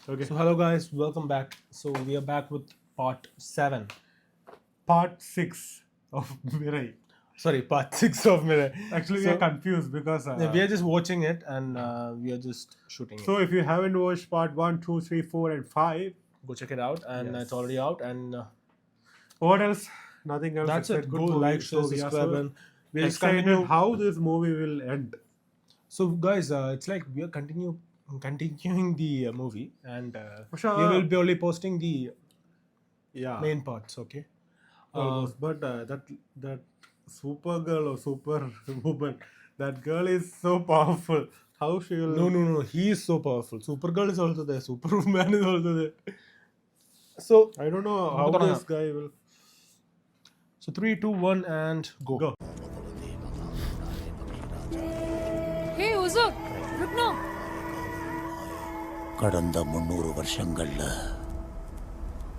Okay. So hello guys, welcome back. So we are back with part 7. Part 6 of Mirai. Sorry, part 6 of Mirai. Actually, we So are confused because. we are just watching it and we are just shooting So, it. if you haven't watched part 1, 2, 3, 4, and 5, Go check it out and Yes. it's already out and what else? Nothing else. that's It's a it. good Go movie. like, share, So, we are subscribe so and we'll just excited continue. how this movie will end. So guys, it's like we are continuing the movie and Sure. we will be only posting the Yeah. main parts, okay? Almost. But that Supergirl or Superwoman, that girl is so powerful. How she will. No. He is so powerful. Supergirl is also there. Superman is also there. So I don't know how Betul this guy will. So 3, 2, 1 and go. Go. Hey, Uzuk, रुकना। கடந்த 300 வருஷங்கள்ல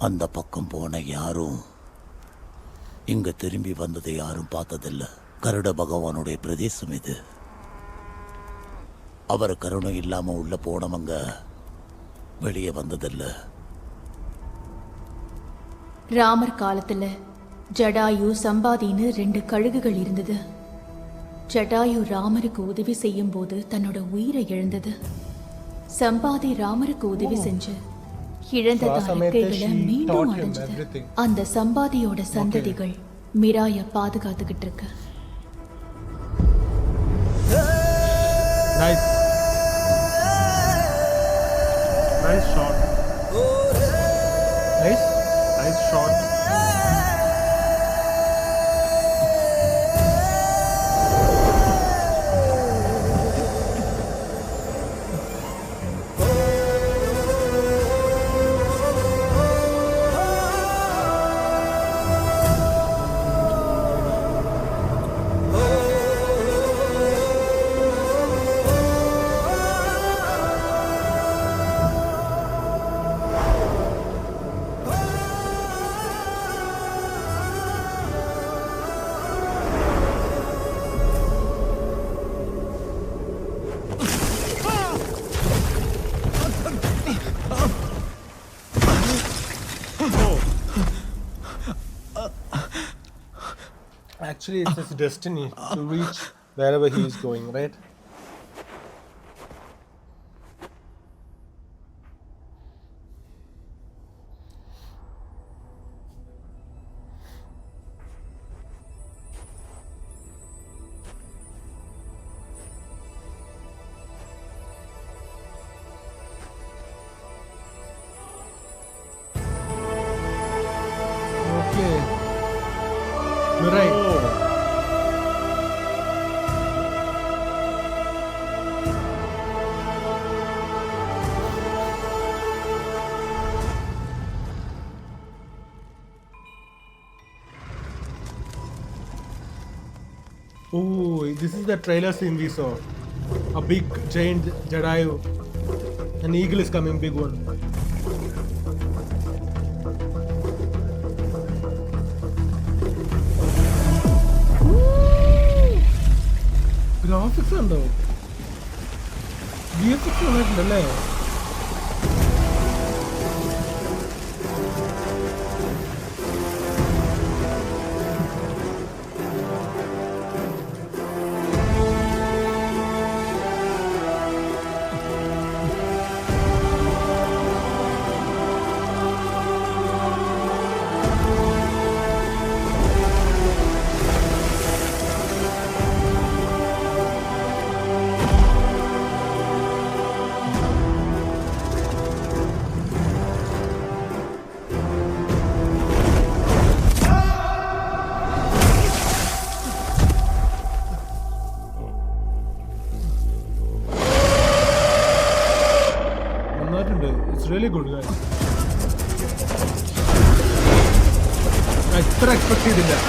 அந்த பக்கம் போன யாரும் இங்க திரும்பி வந்ததை யாரும் பார்த்ததில்ல. கருட பகவானுடைய பிரதேசம் இது. அவர் கருணை இல்லாம உள்ள போனவங்க வெளியே வந்ததில்ல. ராமர் காலத்துல ஜடாயு சம்பாதின்னு 2 கழுகுகள் இருந்தது. ஜடாயு ராமருக்கு உதவி செய்யும் போது தன்னோட உயிரை இழந்தது. சம்பாதி ராமருக்கு உதவி செஞ்சு இழந்த தனக்கைகளை மீண்டும் அடைஞ்சது. அந்த சம்பாதியோட சந்ததிகள் மிராய பாதுகாத்துக்கிட்டு இருக்கு. Nice. Nice shot. Nice. Nice shot. Actually, it's his destiny to reach wherever he is going, right? Okay. You're right. Oh, this is the trailer scene we saw. A big giant Jadayu. An eagle is coming, big one. Graphics ഉണ്ടോ VFX വന്നിട്ടുണ്ടല്ലേ It's really good, guys. I expected it.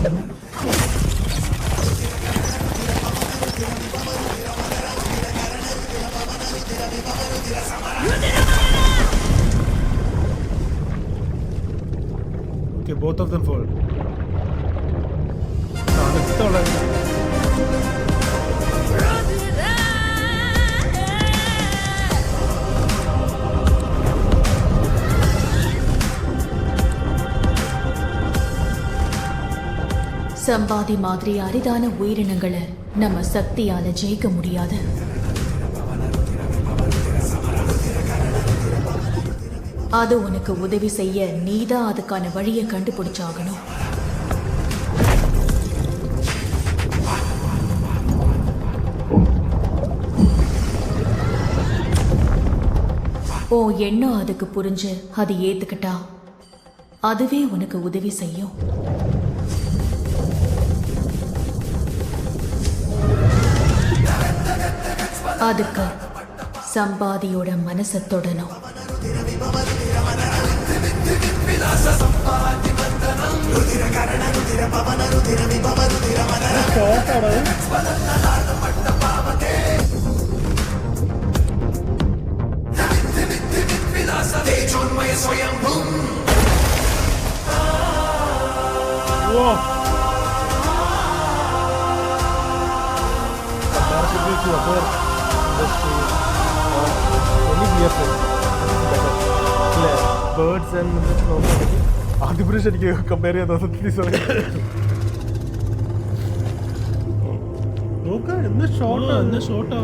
Okay, both of them fall. Next one. சம்பாதி மாதிரி அரிதான உயிரினங்களை நம்ம சக்தியால ஜெயிக்க முடியாது. அது உனக்கு உதவி செய்ய நீதான் அதுக்கான வழியை கண்டுபிடிச்சாகணும். ஓ எண்ணம் அதுக்கு புரிஞ்சு அது ஏத்துக்கிட்டா அதுவே உனக்கு உதவி செய்யும். அதுக்கு சம்பாதியோட மனசை தொடணும். Birds and ആദിപുരുഷ് എനിക്ക് കമ്പയർ ചെയ്യാൻ നോക്ക എന്താ ഷോട്ടാ എന്താ ഷോട്ടാ.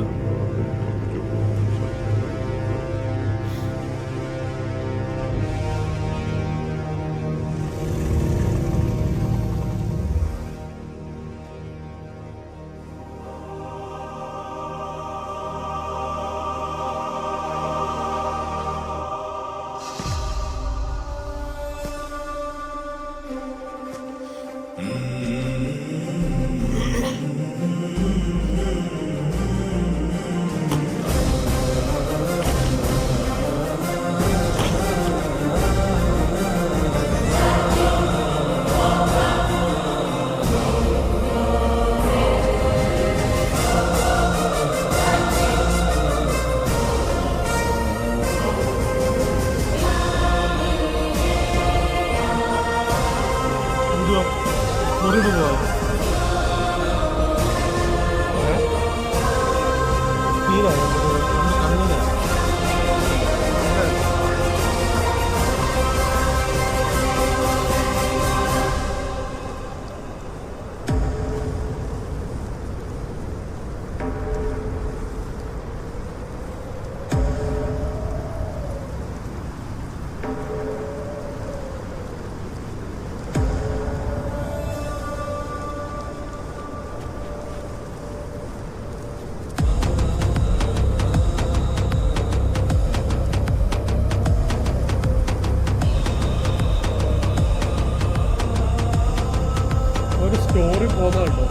സ്റ്റോറി പോകുന്നുണ്ടോ?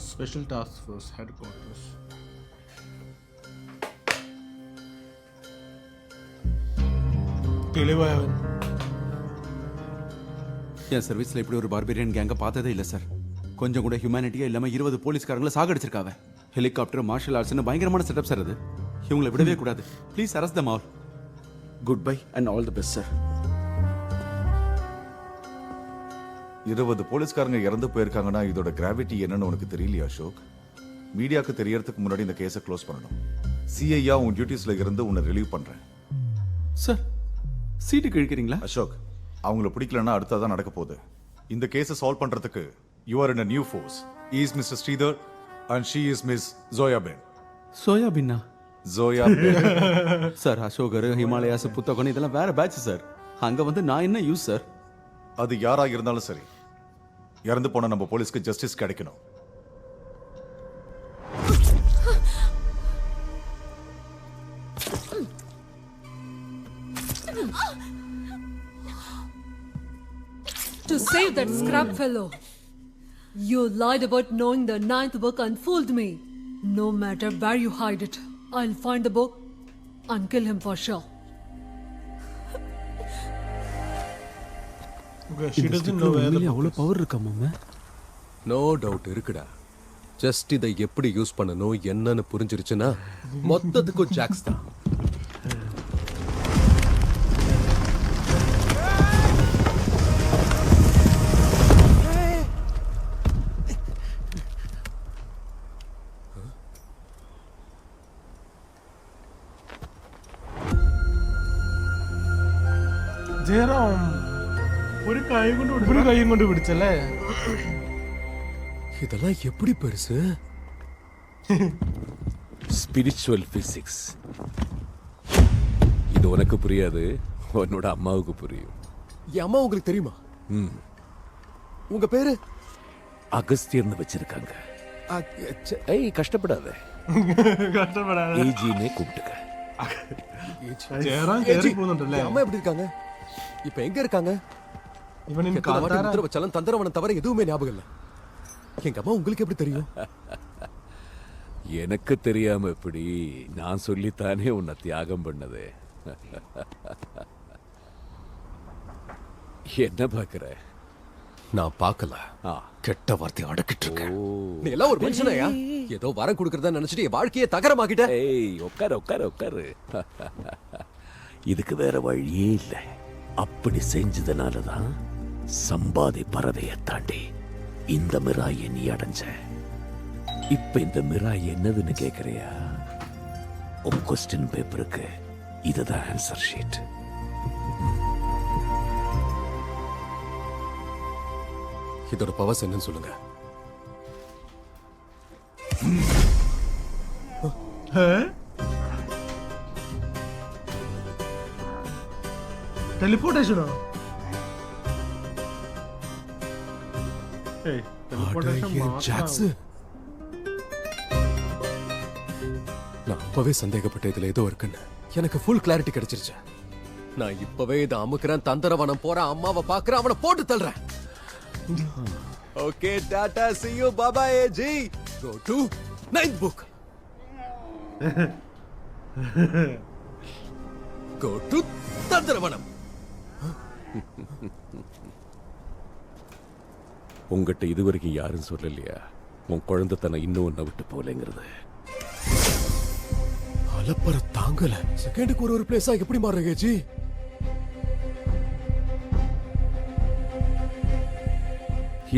Special task force headquarters. தெளிவாயவன் என் சர்வீஸ்ல இப்படி ஒரு பார்பேரியன் கேங்க பார்த்ததே இல்லை சார். கொஞ்சம் கூட ஹியூமனிட்டியா இல்லாம 20 போலீஸ்காரங்களை சாகடிச்சிருக்காங்க. ஹெலிகாப்டர் மார்ஷல் ஆர்ட்ஸ்னு பயங்கரமான செட்டப் சார் அது. இவங்களை விடவே கூடாது. Please arrest them all. Good bye and all the best sir. 20 போலீஸ்காரங்க இறந்து போயிருக்காங்கன்னா இதோட கிராவிட்டி என்னன்னு உனக்கு தெரியலையா அசோக்? மீடியாவுக்கு தெரியறதுக்கு முன்னாடி இந்த கேஸை க்ளோஸ் பண்ணணும். சிஐயா உன் டியூட்டிஸ்ல இருந்து உன்னை ரிலீவ் பண்றேன். சார் சீட்டு கிழிக்கிறீங்களா? அசோக், அவங்கள பிடிக்கலன்னா அடுத்ததான் நடக்க போகுது. இந்த கேஸை சால்வ் பண்றதுக்கு you are in a new force. He is Mr. Sridhar and she is Miss Zoya Ben. சோயாபீனா? Zoya Ben. Sir அசோகர் ஹிமாலயாஸ் புத்தகம் இதெல்லாம் வேற பேட்ச் சார். அங்க வந்து நான் என்ன யூஸ் சார்? அது யாரா இருந்தாலும் சரி, இறந்து போன நம்ம போலீஸ்க்கு ஜஸ்டிஸ் கிடைக்கணும். To save that scrap fellow, you lied about knowing the 9th book and fooled me. No matter where you hide it, I'll find the book and kill him for sure. Okay, she doesn't know where the அவ்வளோ power இருக்கா மாமா? No doubt இருக்குடா. Just இதை எப்படி use பண்ணணும் என்னன்னு புரிஞ்சிருச்சுன்னா மொத்தத்துக்கும் Jacks தான். ജയറാം ഒരു കൈ കൊണ്ട് ഒരു കൈയും കൊണ്ട് പിടിച്ചല്ലേ? இதெல்லாம் எப்படி பெருசு? Spiritual physics. இது உனக்கு புரியாது, உன்னோட அம்மாவுக்கு புரியும். என் அம்மா உங்களுக்கு தெரியுமா? உங்க பேரு? அகஸ்தியர்னு வச்சிருக்காங்க. ஏய் கஷ்டப்படாத, കഷ്ടപ്പെടാതെ ஏஜினே கூப்பிட்டுக்க. ജയറാം കേറി പോകുന്നുണ്ടല്ലേ? என் அம்மா எப்படி இருக்காங்க? இப்ப எங்க இருக்காங்க? ഇവനിൻ எத்தனை வாட்டி കാത്താര முத்திர வச்சாலும் தந்திரவனம் தவிர எதுவுமே ஞாபகம் இல்ல. எங்க அம்மா உங்களுக்கு எப்படி தெரியும்? எனக்கு தெரியாம எப்படி? நான் சொல்லித்தானே உன்னை தியாகம் பண்ணது. என்ன பாக்குற? நான் பார்க்கல. ஆ. கெட்ட வார்த்தை அடக்கிட்டு இருக்கேன். நீ எல்லாம் ஒரு மனுஷனாயா? ஏதோ வரம் கொடுக்கறதா நினைச்சிட்டு என் வாழ்க்கையை தகரமாக்கிட்ட. ஏய் உட்காரு உட்காரு உட்காரு. இதுக்கு வேற வழியே இல்லை. அப்படி செஞ்சதுனாலதான் சம்பாதி பறவையை தாண்டி இந்த மிராயை நீ அடைஞ்ச. இப்ப இந்த மிராய் என்னதுன்னு கேக்குறியா? உன் கொஸ்டின் பேப்பருக்கு இதுதான் ஆன்சர் ஷீட். இதோட பவர்ஸ் என்னன்னு சொல்லுங்க. ടെലിപ്പോർട്ടേഷനോ? ഏയ് teleportation ஜாக்ஸ், நான் அப்பவே சந்தேகப்பட்ட இதுல ஏதோ இருக்குன்னு எனக்கு ஃபுல் கிளாரிட்டி கிடைச்சிருச்சு. நான் இப்பவே இதை அமுக்குறேன், தந்திரவனம் போறேன், அம்மாவை பாக்குறேன், அவனை போட்டு தள்ளுறேன். Okay tata, see you, bye bye AG. Go to 9th book. Go to தந்திரவனம். உங்ககிட்ட இதுவரைக்கும் யாரும் சொல்லலையா உன் குழந்தை தன்னை இன்னும் ஒன்ன விட்டு போலேங்கிறது? அலப்பற தாங்கல. செகண்டுக்கு ஒரு பிளேஸா எப்படி மாறுறீங்க ஜி?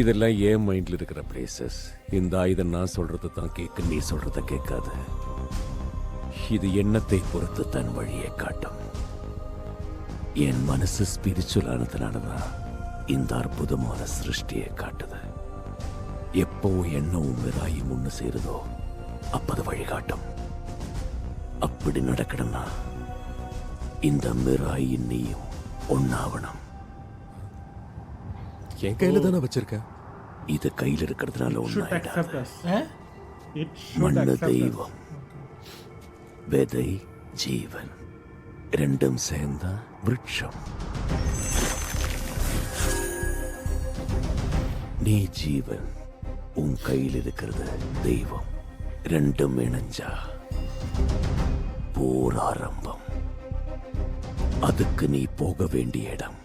இதெல்லாம் ஏன் மைண்ட்ல இருக்கிற பிளேசஸ். இந்த ஆயுதம் நான் சொல்றது தான் கேட்க, நீ சொல்றத கேட்காது. இது எண்ணத்தை பொறுத்து தன் வழியை காட்டும். என் மனசு ஸ்பிரிச்சுவல் ஆனதுனாலதான் இந்த அற்புதமான சிருஷ்டியை காட்டுது. எப்போ எண்ணமும் மிராயும் ஒண்ணு சேருதோ அப்பது வழிகாட்டும். அப்படி நடக்கணும்னா இந்த மிராயின் நீயும் ஒன்னாவணும். என் கையில தானே வச்சிருக்கேன். இது கையில் இருக்கிறதுனால should accept ஒன்னாயிடாது. us. It should மண்ணு accept us. தெய்வம், விதை ஜீவன், ரெண்டும் சேர்ந்தா விருட்சம். நீ ஜீவன், உன் கையில் இருக்கிறது தெய்வம். ரெண்டும் இணைஞ்சா போர் ஆரம்பம். அதுக்கு நீ போக வேண்டிய இடம்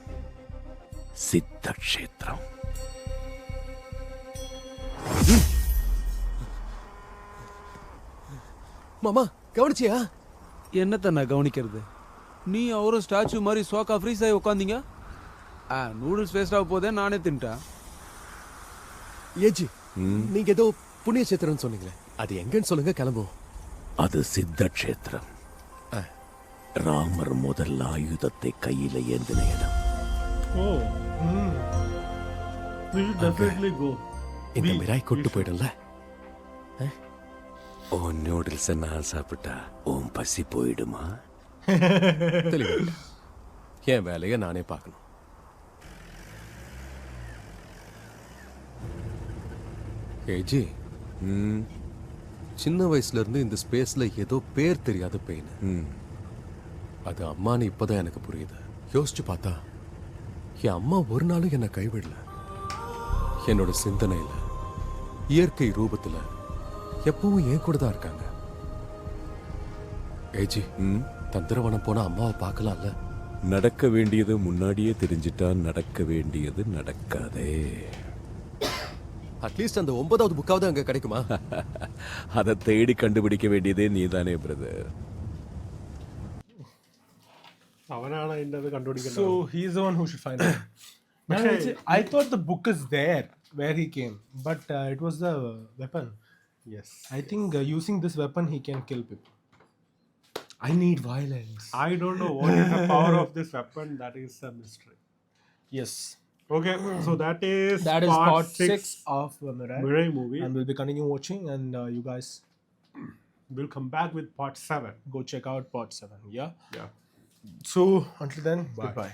சித்த கஷேத்திரம். மாமா கவனிச்சியா? என்னத்த நான் கவனிக்கிறது? நீ அவரும் ஸ்டாச்சு மாதிரி சோக்கா ஃப்ரீஸ் ஆகி உட்காந்தீங்க. நூடுல்ஸ் வேஸ்டாக போதே நானே தின்ட்டேன். ஏஜி, நீங்க ஏதோ புண்ணிய சேத்திரம்னு சொன்னீங்களே, அது எங்கன்னு சொல்லுங்க, கிளம்புவோம். அது சித்த கஷேத்திரம். ராமர் முதல் ஆயுதத்தை கையில ஏந்தின இடம். Oh. We should definitely go. இந்த மிராய் கூட்டு போயிடும்ல. உன் நூடுல்ஸை நான் சாப்பிட்டா உன் பசி போயிடுமா? தெளிவா என் வேலையை நானே பார்க்கணும். ஏஜி, சின்ன வயசுல இருந்து இந்த ஸ்பேஸ்ல ஏதோ பேர் தெரியாத பெயின். அது அம்மான்னு இப்பதான் எனக்கு புரியுது. யோசிச்சு பார்த்தா என் அம்மா ஒரு நாளும் என்னை கைவிடல. என்னோட சிந்தனையில, இயற்கை ரூபத்துல எப்பவும் என் கூட தான் இருக்காங்க. ஏஜி தந்திரவனம் போனா அம்மாவை பார்க்கலாம்ல. நடக்க வேண்டியது முன்னாடியே தெரிஞ்சிட்டா நடக்க வேண்டியது நடக்காதே. அட்லீஸ்ட் அந்த 9வது புக்காவது அங்க கிடைக்குமா? அதை தேடி கண்டுபிடிக்க வேண்டியதே நீதானே பிரதர். അവനാണ് അതിൻ്റെ അത് കണ്ടുപിടിക്കുന്നത്. So he's the one who should find it. Man, I thought the book is there where he came, but it was the weapon. Yes. I think using this weapon he can kill people. I need violence. I don't know what is the power of this weapon. That is a mystery. Yes. Okay, so that is part 6 of Mirai. Mirai movie. And we'll be continuing watching, and you guys We'll come back with part 7. go check out part 7. Yeah. Yeah. So until then, goodbye.